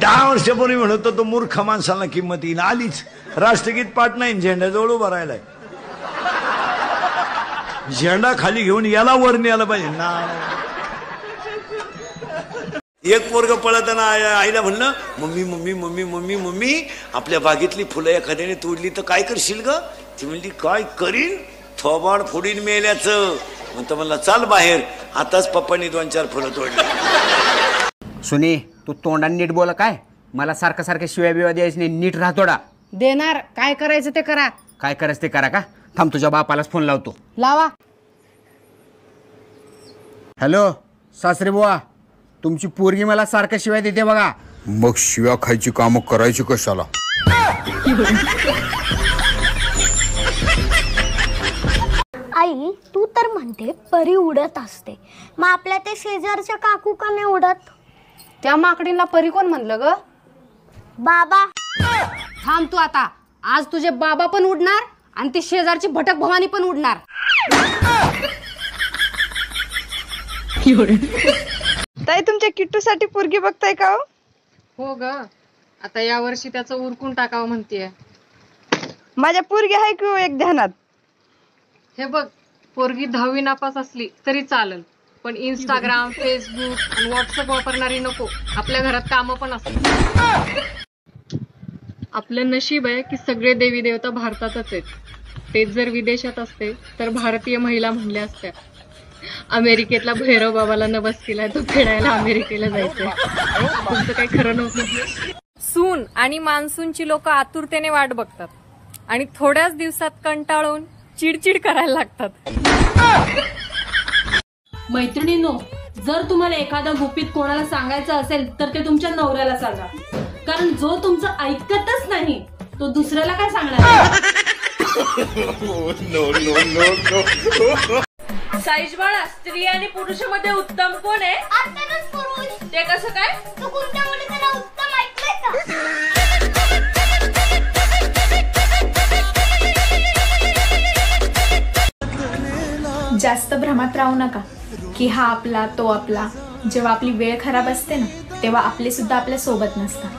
10 वर्षापूर्वी म्हणत होतो मूर्ख माणसाला किंमत येईन, आलीच. राष्ट्रगीत पाठ नाही, झेंड्याजवळ उभा राहिलाय. झेंडा खाली घेऊन याला वर न्यायला पाहिजे ना. एक पोरग पळताना आईला म्हणलं, mummy mummy mummy mummy mummy आपल्या बागेतली फुलं एखाद्याने तोडली तर काय करशील ग? ती म्हणली काय करीन, थोबाड फोडीन मेल्याचं. म्हणतो म्हणला चाल बाहेर, आताच पप्पानी 2-4 फुलं तोडली. सुने तू तोंडाने नीट बोला, काय मला सारखं सारखं शिव्या बिव्या द्यायचं नाही, नीट राहतोडा. देणार, काय करायचं ते करा. काय करायचं ते करा का? थांब तुझ्या बापालाच फोन लावतो. लावा. हॅलो सासरे बुवा, तुमची पोरगी मला सारखं शिव्या देते बघा. मग शिव्या खायची कामं करायची कशाला? आई तू तर म्हणते परी उडत असते, मग आपल्या ते शेजारच्या काकू का नाही उडत? त्या माकडीला परी कोण म्हणलं ग? बाबा. थांब तू आता, आज तुझे बाबा पण उडणार आणि ती शेजारची भटक भवानी पण उडणार. ताई तुमच्या किट्टूसाठी पोरगी बघताय का? हो ग, आता या वर्षी त्याचं उरकून टाकावं म्हणतीये. माझ्या पोरगी आहे की एक ध्यानात. हे बघ, पोरगी 10वी नापास असली तरी चालेल, पण इंस्टाग्राम, फेसबुक आणि व्हॉट्सअप वापरणारी नको. आपल्या घरात कामं पण असतात. आपलं नशीब आहे की सगळे देवी देवता भारतातच आहेत. तेच जर विदेशात असते तर भारतीय महिला म्हणल्या असत्या. अमेरिकेतला भैरव बाबाला नवस केलाय, तो खेळायला अमेरिकेला जायचंय. तुमचं काही खरं नव्हतं. सून आणि मान्सूनची लोक आतुरतेने वाट बघतात आणि थोड्याच दिवसात कंटाळून चिडचिड करायला लागतात. मैत्रिणींनो, जर तुम्हाला एखादं गुपित कोणाला सांगायचं असेल तर ते तुमच्या नवऱ्याला सांगा, कारण जो तुमचं ऐकतच नाही तो दुसऱ्याला काय सांगणार? साईज बाळा, स्त्री आणि पुरुषामध्ये उत्तम कोण आहे? ते कसं काय? तू कोणत्या मुलीला उत्तम ऐकलंय का? जास्त भ्रमात राहू नका की हा आपला तो आपला. जेव्हा आपली वेळ खराब असते ना, तेव्हा आपले सुद्धा आपल्या सोबत नसतात.